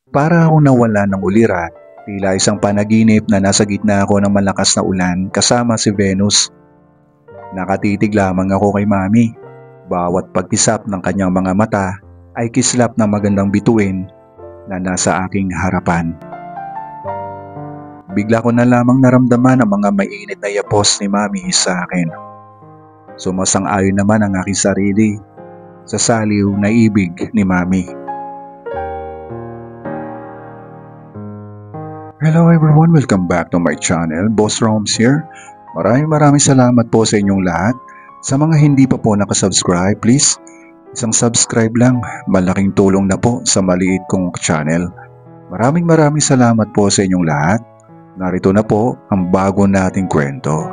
Para akong nawala ng ulirat, tila isang panaginip na nasa gitna ako ng malakas na ulan kasama si Venus. Nakatitig lamang ako kay Mami. Bawat pagkisap ng kanyang mga mata ay kislap ng magandang bituin na nasa aking harapan. Bigla ko na lamang naramdaman ang mga mainit na yapos ni Mami sa akin. Sumasang-ayon naman ang aking sarili sa saliw na ibig ni Mami. Hello everyone, welcome back to my channel. Boss Roms here. Maraming salamat po sa inyong lahat. Sa mga hindi pa po nakasubscribe, please, isang subscribe lang. Malaking tulong na po sa maliit kong channel. Maraming salamat po sa inyong lahat. Narito na po ang bago nating kwento.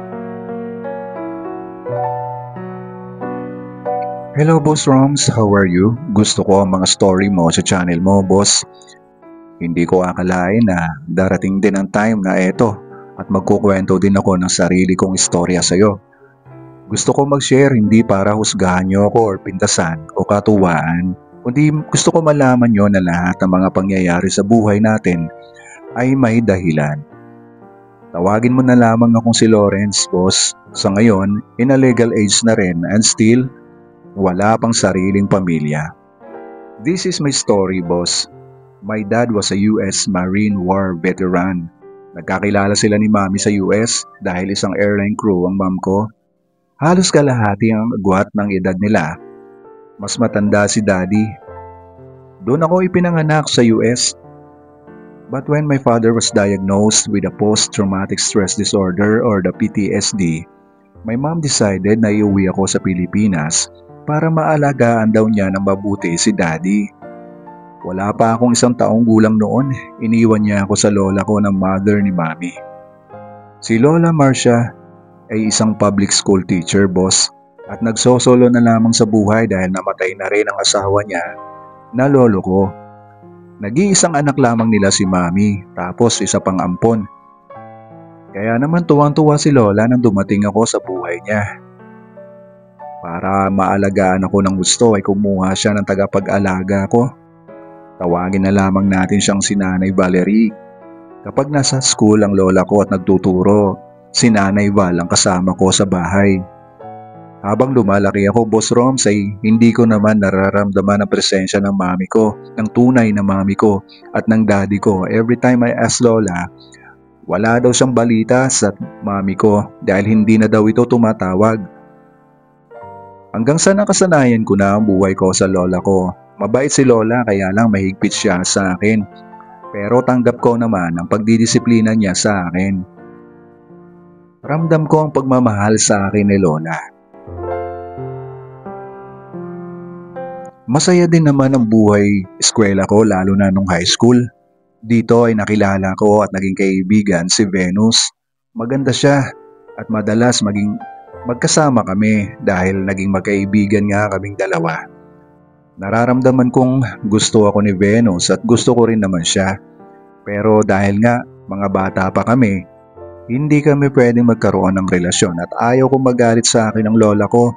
Hello Boss Roms, how are you? Gusto ko ang mga story mo sa channel mo, boss. Hindi ko akalain na darating din ang time na eto at magkukwento din ako ng sarili kong istorya sa'yo. Gusto ko mag-share hindi para husgahan niyo ako or pintasan o katuwaan, kundi gusto ko malaman niyo na lahat ng mga pangyayari sa buhay natin ay may dahilan. Tawagin mo na lamang akong si Lawrence, boss. Sa ngayon, in a legal age na rin and still, wala pang sariling pamilya. This is my story, boss. My dad was a US Marine War veteran. Nagkakilala sila ni Mami sa US dahil isang airline crew ang mom ko. Halos kalahati ang agwat ng edad nila. Mas matanda si Daddy. Doon ako ipinanganak sa US. But when my father was diagnosed with a post-traumatic stress disorder or the PTSD, my mom decided na iuwi ako sa Pilipinas para maalagaan daw niya ng mabuti si Daddy. Wala pa akong 1 taong gulang noon, iniwan niya ako sa lola ko ng mother ni Mami. Si Lola Marcia ay isang public school teacher, boss, at nagsosolo na lamang sa buhay dahil namatay na rin ang asawa niya na lolo ko. Nag-iisang anak lamang nila si Mami, tapos isa pang ampon. Kaya naman tuwang-tuwa si Lola nang dumating ako sa buhay niya. Para maalagaan ako ng gusto ay kumuha siya ng tagapag-alaga ko. Tawagin na lamang natin siyang si Nanay Valerie. Kapag nasa school ang lola ko at nagtuturo, si Nanay Val ang kasama ko sa bahay. Habang lumalaki ako, Boss Roms, ay hindi ko naman nararamdaman ang presensya ng mami ko, ng tunay na mami ko at ng daddy ko. Every time I ask Lola, wala daw siyang balita sa mami ko dahil hindi na daw ito tumatawag. Hanggang sa nakasanayan ko na ang buhay ko sa lola ko. Mabait si Lola kaya lang mahigpit siya sa akin. Pero tanggap ko naman ang pagdidisiplina niya sa akin. Ramdam ko ang pagmamahal sa akin ni Lola. Masaya din naman ang buhay eskwela ko lalo na nung high school. Dito ay nakilala ko at naging kaibigan si Venus. Maganda siya at madalas magkasama kami dahil naging magkaibigan nga kaming dalawa. Nararamdaman kong gusto ako ni Venus at gusto ko rin naman siya. Pero dahil nga mga bata pa kami, hindi kami pwedeng magkaroon ng relasyon at ayaw kong magalit sa akin ng lola ko.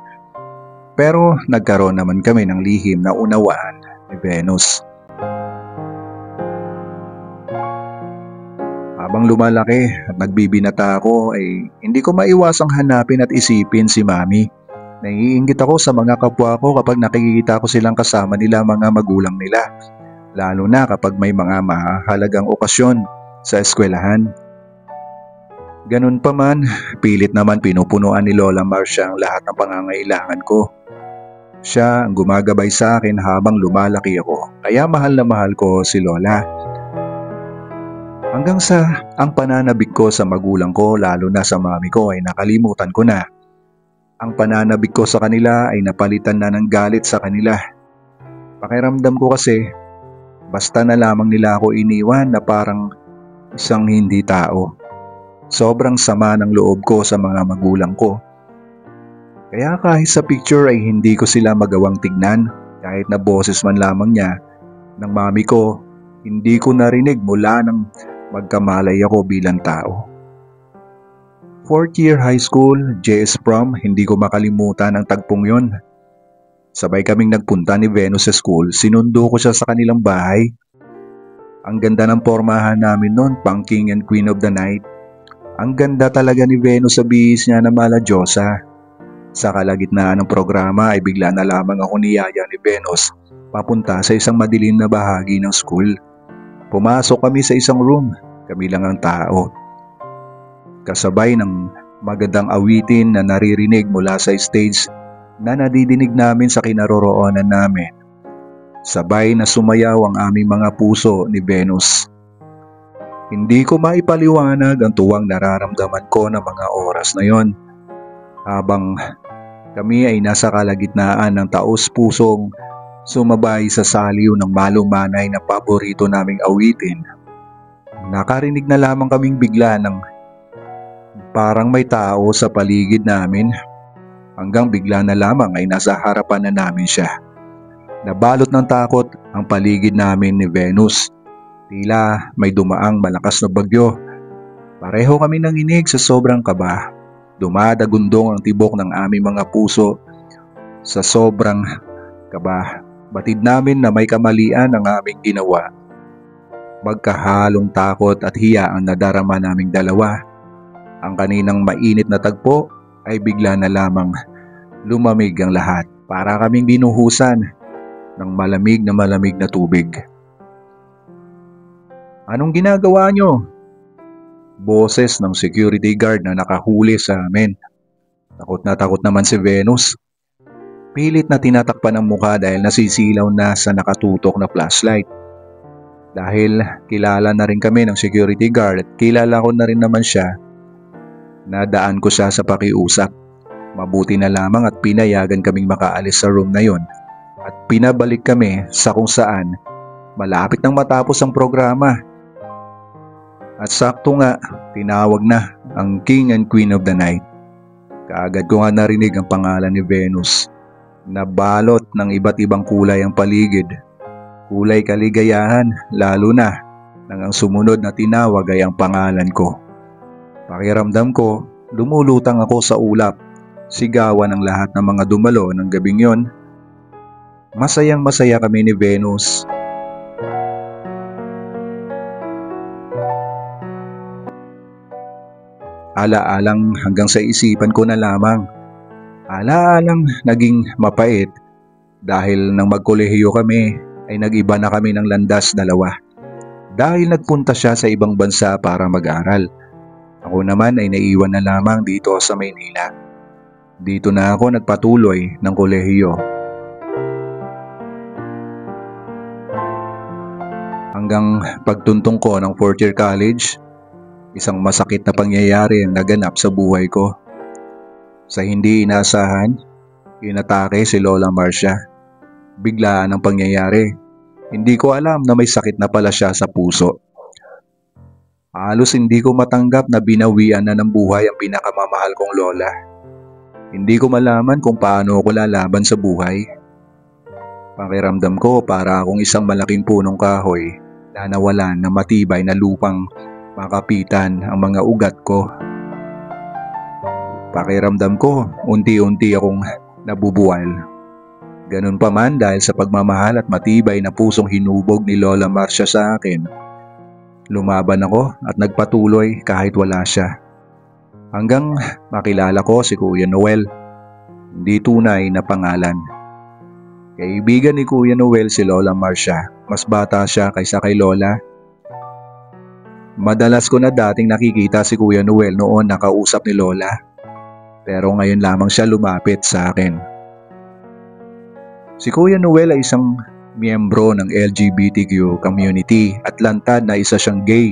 Pero nagkaroon naman kami ng lihim na unawaan ni Venus. Habang lumalaki at nagbibinata ako ay hindi ko maiwasang hanapin at isipin si Mami. Naiinggit ako sa mga kapwa ko kapag nakikita ko silang kasama nila mga magulang nila. Lalo na kapag may mga mahalagang okasyon sa eskwelahan. Ganun pa man, pilit naman pinupunuan ni Lola Marcia ang lahat ng pangangailangan ko. Siya ang gumagabay sa akin habang lumalaki ako, kaya mahal na mahal ko si Lola. Hanggang sa ang pananabik ko sa magulang ko lalo na sa mami ko ay nakalimutan ko na. Ang pananabik ko sa kanila ay napalitan na ng galit sa kanila. Pakiramdam ko kasi, basta na lamang nila ako iniwan na parang isang hindi tao. Sobrang sama ng loob ko sa mga magulang ko. Kaya kahit sa picture ay hindi ko sila magawang tignan, kahit na boses man lamang niya ng mami ko, hindi ko narinig mula nang magkamalay ako bilang tao. 4th year high school, JS prom, hindi ko makalimutan ang tagpong yon. Sabay kaming nagpunta ni Venus sa school, sinundo ko siya sa kanilang bahay. Ang ganda ng pormahan namin noon, pang King and Queen of the Night. Ang ganda talaga ni Venus sa bihis niya na mala Diyosa. Sa kalagitnaan ng programa ay bigla na lamang ako niyaya ni Venus papunta sa isang madilim na bahagi ng school. Pumasok kami sa isang room, kami lang ang tao. Kasabay ng magandang awitin na naririnig mula sa stage na nadidinig namin sa kinaroroonan namin. Sabay na sumayaw ang aming mga puso ni Venus. Hindi ko maipaliwanag ang tuwang nararamdaman ko ng mga oras na yon. Habang kami ay nasa kalagitnaan ng taos-pusong sumabay sa saliw ng malumanay na paborito naming awitin. Nakarinig na lamang kaming bigla ng parang may tao sa paligid namin. Hanggang bigla na lamang ay nasa harapan na namin siya. Nabalot ng takot ang paligid namin ni Venus. Tila may dumaang malakas na bagyo. Pareho kami nanginig sa sobrang kaba. Dumadagundong ang tibok ng aming mga puso sa sobrang kaba. Batid namin na may kamalian ang aming ginawa. Magkahalong takot at hiya ang nadarama naming dalawa. Ang kaninang mainit na tagpo ay bigla na lamang lumamig ang lahat. Para kaming binuhusan ng malamig na tubig. Anong ginagawa nyo? Boses ng security guard na nakahuli sa amin. Takot naman si Venus. Pilit na tinatakpan ang mukha dahil nasisilaw na sa nakatutok na flashlight. Dahil kilala na rin kami ng security guard at kilala ko na rin naman siya, nadaan ko siya sa pakiusap. Mabuti na lamang at pinayagan kaming makaalis sa room na yon at pinabalik kami sa kung saan malapit nang matapos ang programa. At sakto nga, tinawag na ang King and Queen of the Night. Kaagad ko nga narinig ang pangalan ni Venus. Nabalot ng iba't ibang kulay ang paligid. Kulay kaligayahan, lalo na nang ang sumunod na tinawag ay ang pangalan ko. Pakiramdam ko, lumulutang ako sa ulap. Sigawan ang lahat ng mga dumalo ng gabing yon. Masayang masaya kami ni Venus. Ala-alang hanggang sa isipan ko na lamang. Ala-alang naging mapait dahil nang magkolehiyo kami ay nag-iba na kami ng landas dalawa. Dahil nagpunta siya sa ibang bansa para mag-aral. Ako naman ay naiwan na lamang dito sa Maynila. Dito na ako nagpatuloy ng kolehiyo. Hanggang pagtuntong ko ng 4th year college, isang masakit na pangyayari ang naganap sa buhay ko. Sa hindi inaasahan, inatake si Lola Marcia. Biglaan ang pangyayari. Hindi ko alam na may sakit na pala siya sa puso. Halos hindi ko matanggap na binawian na ng buhay ang pinakamamahal kong lola. Hindi ko malaman kung paano ako lalaban sa buhay. Pakiramdam ko para akong isang malaking punong kahoy na nawalan ng matibay na lupang makapitan ang mga ugat ko. Pakiramdam ko, unti-unti akong nabubuwal. Ganun pa man dahil sa pagmamahal at matibay na pusong hinubog ni Lola Marcia sa akin. Lumaban ako at nagpatuloy kahit wala siya. Hanggang makilala ko si Kuya Noel. Hindi tunay na pangalan. Kaibigan ni Kuya Noel si Lola Marcia. Mas bata siya kaysa kay Lola. Madalas ko na dating nakikita si Kuya Noel noon nakausap ni Lola. Pero ngayon lamang siya lumapit sa akin. Si Kuya Noel ay isang miyembro ng LGBTQ community at lantad na isa siyang gay.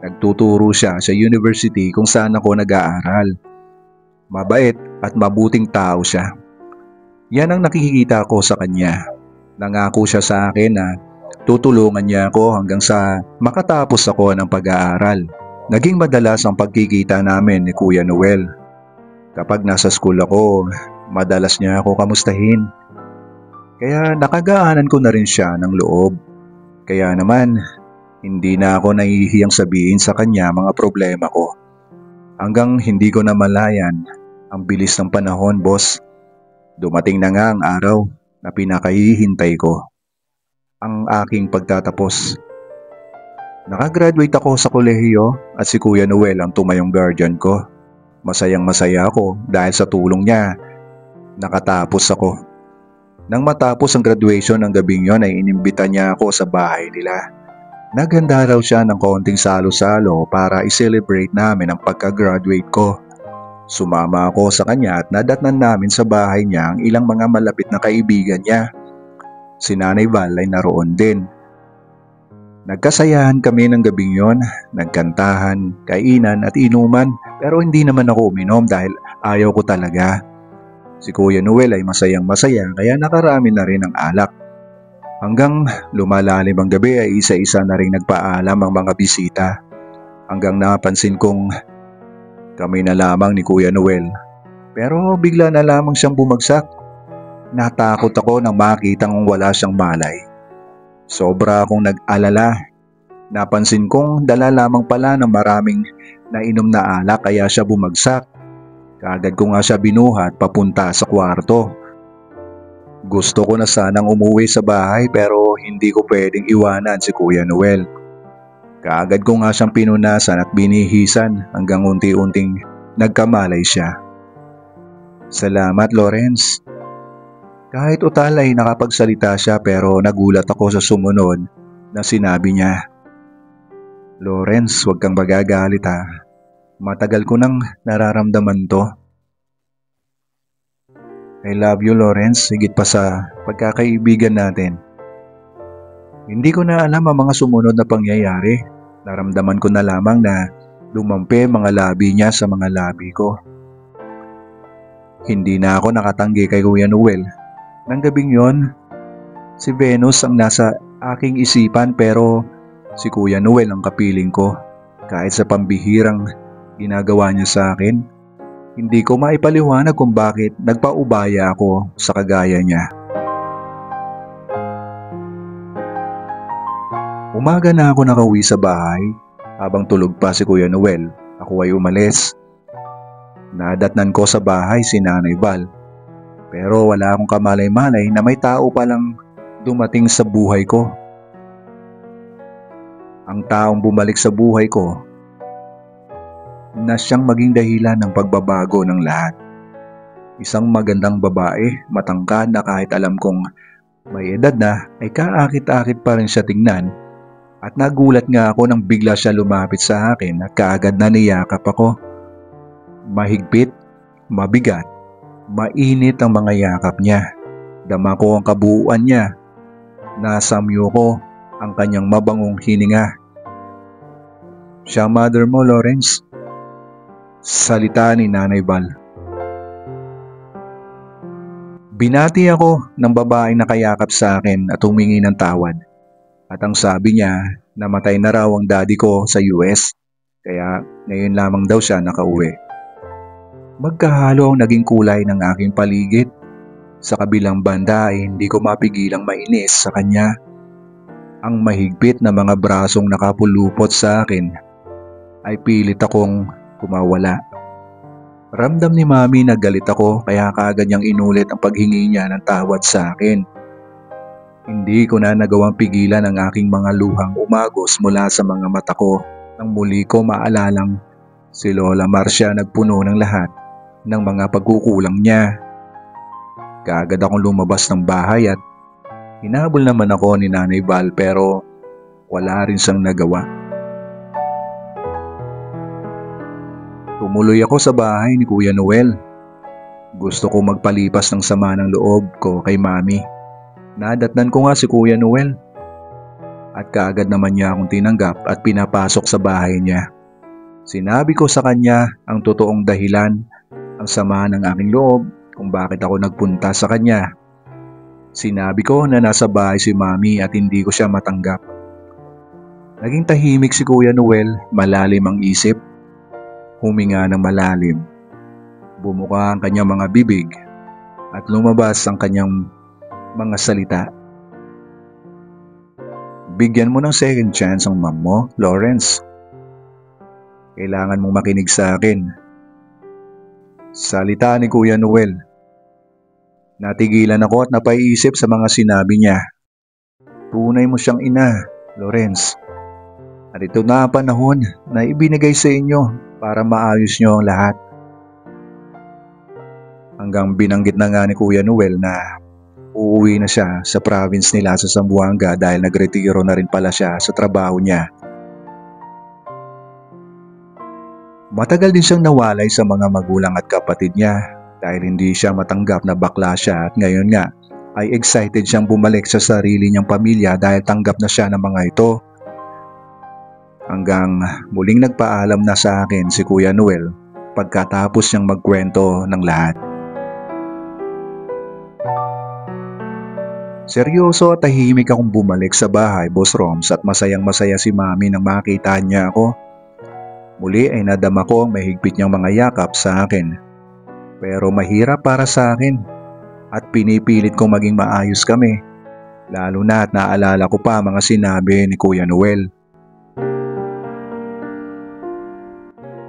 Nagtuturo siya sa university kung saan ako nag-aaral. Mabait at mabuting tao siya. Yan ang nakikita ko sa kanya. Nangako siya sa akin na tutulungan niya ako hanggang sa makatapos ako ng pag-aaral. Naging madalas ang pagkikita namin ni Kuya Noel. Kapag nasa school ako, madalas niya ako kamustahin. Kaya nakagaanan ko na rin siya ng loob. Kaya naman, hindi na ako nahihiyang sabihin sa kanya mga problema ko. Hanggang hindi ko na malayan, ang bilis ng panahon, boss. Dumating na nga ang araw na pinakahihintay ko. Ang aking pagtatapos. Nakagraduate ako sa kolehiyo at si Kuya Noel ang tumayong guardian ko. Masayang masaya ako dahil sa tulong niya nakatapos ako. Nang matapos ang graduation ng gabing yon ay inimbita niya ako sa bahay nila. Naghanda raw siya ng konting salo-salo para i-celebrate namin ang pagka-graduate ko. Sumama ako sa kanya at nadatnan namin sa bahay niya ang ilang mga malapit na kaibigan niya. Si Nanay Val ay naroon din. Nagkasayahan kami ng gabing yon, nagkantahan, kainan at inuman pero hindi naman ako uminom dahil ayaw ko talaga. Si Kuya Noel ay masayang masaya kaya nakarami na rin ang alak. Hanggang lumalalim ang gabi ay isa-isa na rin nagpaalam ang mga bisita. Hanggang napansin kong kami na lamang ni Kuya Noel. Pero bigla na lamang siyang bumagsak. Natakot ako nang makitang wala siyang malay. Sobra akong nag-alala. Napansin kong dala lamang pala ng maraming nainom na alak kaya siya bumagsak. Kaagad ko nga siya binuhat papunta sa kwarto. Gusto ko na sanang umuwi sa bahay pero hindi ko pwedeng iwanan si Kuya Noel. Kaagad ko nga siyang pinunasan at binihisan hanggang unti-unting nagkamalay siya. Salamat, Lawrence. Kahit utal ay nakapagsalita siya pero nagulat ako sa sumunod na sinabi niya. Lawrence, huwag kang magagalit ha. Matagal ko nang nararamdaman to. I love you, Lawrence, higit pa sa pagkakaibigan natin. Hindi ko na alam ang mga sumunod na pangyayari. Naramdaman ko na lamang na lumampi mga labi niya sa mga labi ko. Hindi na ako nakatanggi kay Kuya Noel. Nang gabing yon, si Venus ang nasa aking isipan pero si Kuya Noel ang kapiling ko. Kahit sa pambihirang ginagawa niya sa akin, hindi ko maipaliwanag kung bakit nagpaubaya ako sa kagaya niya. Umaga na ako nakauwi sa bahay. Habang tulog pa si Kuya Noel, ako ay umalis. Nadatnan ko sa bahay si Nanay Val. Pero wala akong kamalay-malay na may tao palang dumating sa buhay ko. Ang taong bumalik sa buhay ko na siyang maging dahilan ng pagbabago ng lahat. Isang magandang babae, matangkad na kahit alam kong may edad na ay kaakit-akit pa rin siya tingnan. At nagulat nga ako nang bigla siya lumapit sa akin at kaagad na niyakap ako. Mahigpit, mabigat, mainit ang mga yakap niya. Dama ko ang kabuuan niya. Nasamyo ko ang kanyang mabangong hininga. Siya mother mo, Lawrence. Salita ni Nanay Val. Binati ako ng babaeng nakayakap sa akin at humingi ng tawad. At ang sabi niya, namatay na raw ang daddy ko sa US, kaya ngayon lamang daw siya nakauwi. Magkahalo ang naging kulay ng aking paligid. Sa kabilang banda ay hindi ko mapigilang mainis sa kanya. Ang mahigpit na mga brasong nakapulupot sa akin ay pilit akong kumawala. Ramdam ni Mami na galit ako kaya kaagad niyang inulit ang paghingi niya ng tawad sa akin. Hindi ko na nagawang pigilan ang aking mga luhang umagos mula sa mga mata ko nang muli ko maalalang si Lola Marcia nagpuno ng lahat ng mga pagkukulang niya. Kaagad akong lumabas ng bahay at hinabol naman ako ni Nanay Val pero wala rin siyang nagawa. Tumuloy ako sa bahay ni Kuya Noel. Gusto ko magpalipas ng sama ng loob ko kay Mami. Nadatnan ko nga si Kuya Noel at kaagad naman niya akong tinanggap at pinapasok sa bahay niya. Sinabi ko sa kanya ang totoong dahilan, ang sama ng aking loob kung bakit ako nagpunta sa kanya. Sinabi ko na nasa bahay si Mami at hindi ko siya matanggap. Naging tahimik si Kuya Noel, malalim ang isip. Huminga ng malalim. Bumuka ang kanyang mga bibig at lumabas ang kanyang mga salita. Bigyan mo ng second chance ang mom mo, Lawrence. Kailangan mong makinig sa akin. Salita ni Kuya Noel. Natigilan ako at napaiisip sa mga sinabi niya. Tunay mo siyang ina, Lawrence. At ito na ang panahon na ibinigay sa inyo para maayos nyo ang lahat. Hanggang binanggit na nga ni Kuya Noel na uuwi na siya sa province nila sa Zamboanga dahil nagretiro na rin pala siya sa trabaho niya. Matagal din siyang nawalay sa mga magulang at kapatid niya dahil hindi siya matanggap na bakla siya at ngayon nga ay excited siyang bumalik sa sarili niyang pamilya dahil tanggap na siya ng mga ito. Hanggang muling nagpaalam na sa akin si Kuya Noel pagkatapos niyang magkwento ng lahat. Seryoso at tahimik akong bumalik sa bahay, Boss Roms, at masayang masaya si Mami nang makita niya ako. Muli ay nadama ko ang mahigpit niyang mga yakap sa akin. Pero mahirap para sa akin at pinipilit kong maging maayos kami. Lalo na at naalala ko pa mga sinabi ni Kuya Noel.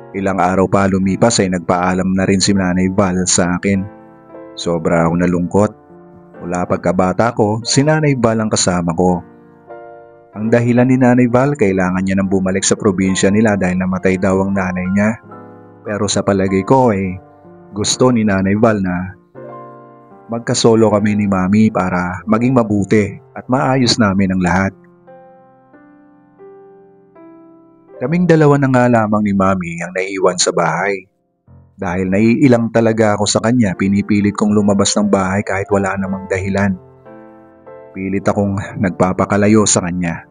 Ilang araw pa lumipas ay nagpaalam na rin si Nanay Val sa akin. Sobra akong nalungkot. Mula pagkabata ko, si Nanay Val ang kasama ko. Ang dahilan ni Nanay Val, kailangan niya nang bumalik sa probinsya nila dahil namatay daw ang nanay niya. Pero sa palagay ko ay gusto ni Nanay Val na magkasolo kami ni Mami para maging mabuti at maayos namin ang lahat. Kaming dalawa na nga lamang ni Mami ang naiiwan sa bahay. Dahil naiilang talaga ako sa kanya, pinipilit kong lumabas ng bahay kahit wala namang dahilan. Pilit akong nagpapakalayo sa kanya.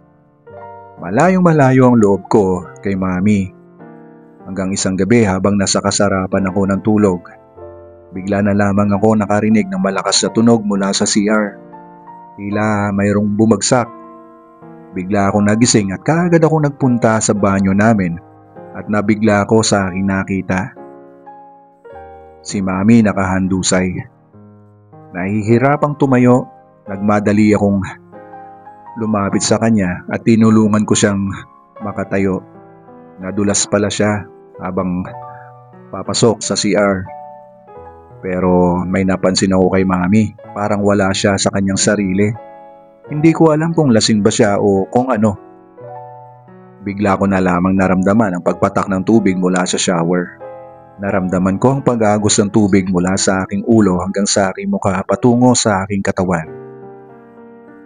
Malayong malayo ang loob ko kay Mami. Hanggang isang gabi habang nasa kasarapan ako ng tulog, bigla na lamang ako nakarinig ng malakas na tunog mula sa CR. Tila mayroong bumagsak. Bigla akong nagising at kaagad ako nagpunta sa banyo namin at nabigla ako sa aking nakita. Si Mami nakahandusay. Nahihirapang tumayo, nagmadali akong lumapit sa kanya at tinulungan ko siyang makatayo. Nadulas pala siya habang papasok sa CR. Pero may napansin ako kay Mami, parang wala siya sa kanyang sarili. Hindi ko alam kung lasing ba siya o kung ano. Bigla ko na lamang naramdaman ang pagpatak ng tubig mula sa shower. Naramdaman ko ang pag-agos ng tubig mula sa aking ulo hanggang sa aking mukha patungo sa aking katawan.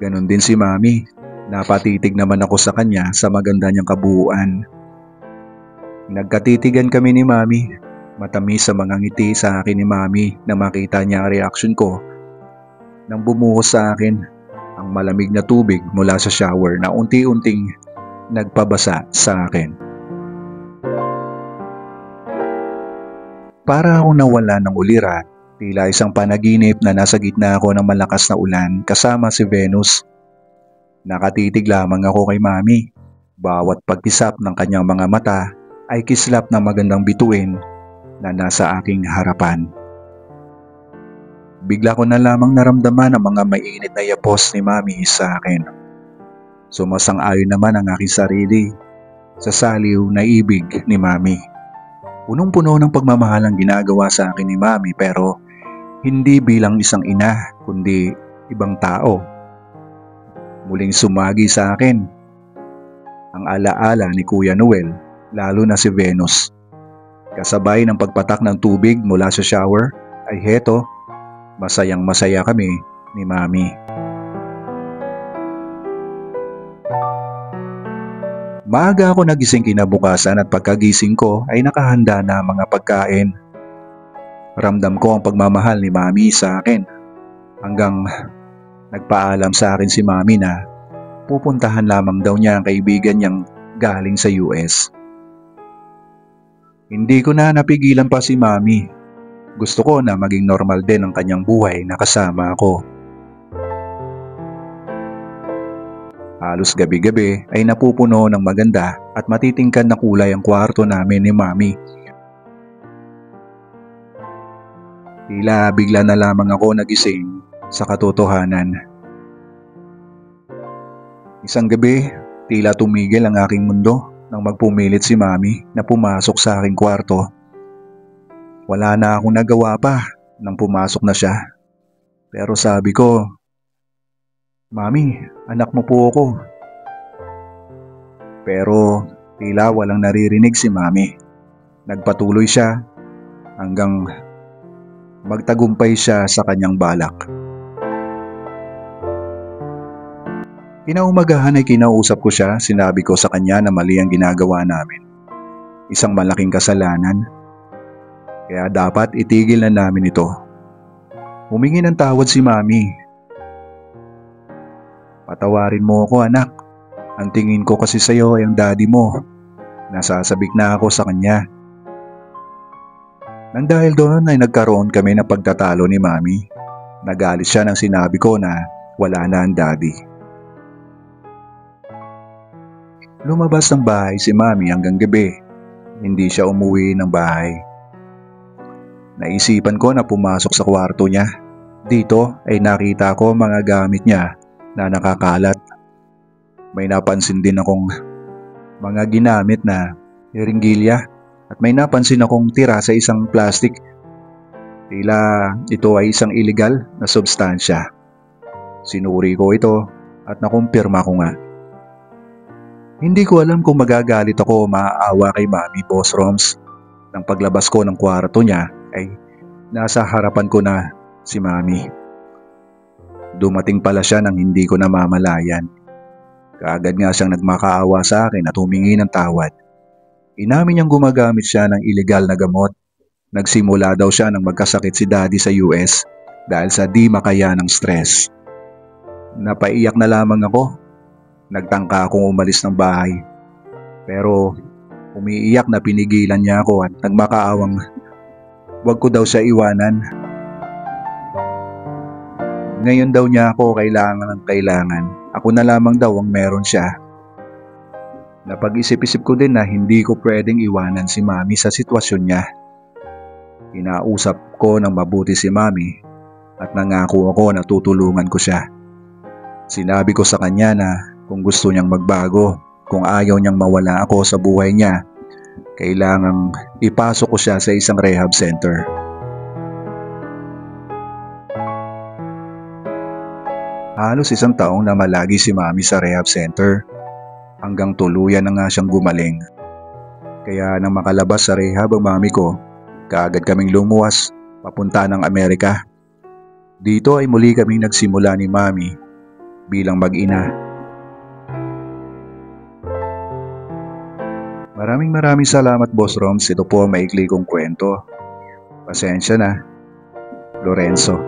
Ganon din si Mami. Napatitig naman ako sa kanya sa maganda niyang kabuuan. Nagkatitigan kami ni Mami. Matamis sa mga ngiti sa akin ni Mami na makita niya ang reaksyon ko nang bumuhos sa akin ang malamig na tubig mula sa shower na unti-unting nagpabasa sa akin. Para akong nawala ng ulirat, tila isang panaginip na nasa gitna ako ng malakas na ulan kasama si Venus. Nakatitig lamang ako kay Mami. Bawat pagkisap ng kanyang mga mata ay kislap na magandang bituin na nasa aking harapan. Bigla ko na lamang naramdaman ang mga mainit na yapos ni Mami sa akin. Sumasang-ayon naman ang aking sarili sa saliw na ibig ni Mami. Punong-puno ng pagmamahal ang ginagawa sa akin ni Mami pero hindi bilang isang ina kundi ibang tao. Muling sumagi sa akin ang alaala ni Kuya Noel, lalo na si Venus. Kasabay ng pagpatak ng tubig mula sa shower ay heto, masayang masaya kami ni Mami. Maaga ako nagising kinabukasan at pagkagising ko ay nakahanda na ang mga pagkain. Ramdam ko ang pagmamahal ni Mami sa akin hanggang nagpaalam sa akin si Mami na pupuntahan lamang daw niya ang kaibigan niyang galing sa US. Hindi ko na napigilan pa si Mami. Gusto ko na maging normal din ang kanyang buhay na kasama ako. Halos gabi-gabi ay napupuno ng maganda at matitingkad na kulay ang kwarto namin ni Mami. Tila bigla na lamang ako nagising sa katotohanan. Isang gabi, tila tumigil ang aking mundo nang magpumilit si Mami na pumasok sa aking kwarto. Wala na akong nagawa pa nang pumasok na siya. Pero sabi ko, "Mami, anak mo po ako." Pero tila walang naririnig si Mami. Nagpatuloy siya hanggang magtagumpay siya sa kanyang balak. Kinaumagahan ay kinausap ko siya, sinabi ko sa kanya na mali ang ginagawa namin. Isang malaking kasalanan. Kaya dapat itigil na namin ito. Humingi ng tawad si Mami. Patawarin mo ako, anak. Ang tingin ko kasi sa'yo ay ang daddy mo. Nasasabik na ako sa kanya. Nang dahil doon ay nagkaroon kami ng pagtatalo ni Mami. Nagalit siya nang sinabi ko na wala na ang daddy. Lumabas ng bahay si Mami hanggang gabi. Hindi siya umuwi ng bahay. Naisipan ko na pumasok sa kwarto niya. Dito ay nakita ko mga gamit niya na nakakalat. May napansin din akong mga ginamit na ringgilya at may napansin akong tira sa isang plastic. Tila ito ay isang illegal na substansya. Sinuri ko ito at nakumpirma ko nga. Hindi ko alam kung magagalit ako o maaawa kay Mami, Boss Roms. Nang paglabas ko ng kwarto niya ay nasa harapan ko na si Mami. Dumating pala siya nang hindi ko namamalayan. Kaagad nga siyang nagmakaawa sa akin at humingi ng tawad. Inamin niyang gumagamit siya ng illegal na gamot. Nagsimula daw siya nang magkasakit si Daddy sa US dahil sa di makaya ng stress. Napaiyak na lamang ako. Nagtangka akong umalis ng bahay. Pero umiiyak na pinigilan niya ako at nagmakaawang wag ko daw siya iwanan. Ngayon daw niya ako kailangan ng kailangan. Ako na lamang daw ang meron siya. Napag-isip-isip ko din na hindi ko pwedeng iwanan si Mami sa sitwasyon niya. Kinausap ko ng mabuti si Mami at nangako ako na tutulungan ko siya. Sinabi ko sa kanya na kung gusto niyang magbago, kung ayaw niyang mawala ako sa buhay niya, kailangang ipasok ko siya sa isang rehab center. Halos isang taong namalagi si Mami sa rehab center hanggang tuluyan na nga siyang gumaling. Kaya nang makalabas sa rehab ang Mami ko, kaagad kaming lumuwas papunta ng Amerika. Dito ay muli kaming nagsimula ni Mami bilang mag-ina. Maraming salamat, Boss Roms. Ito po ang maikli kong kwento. Pasensya na, Lorenzo.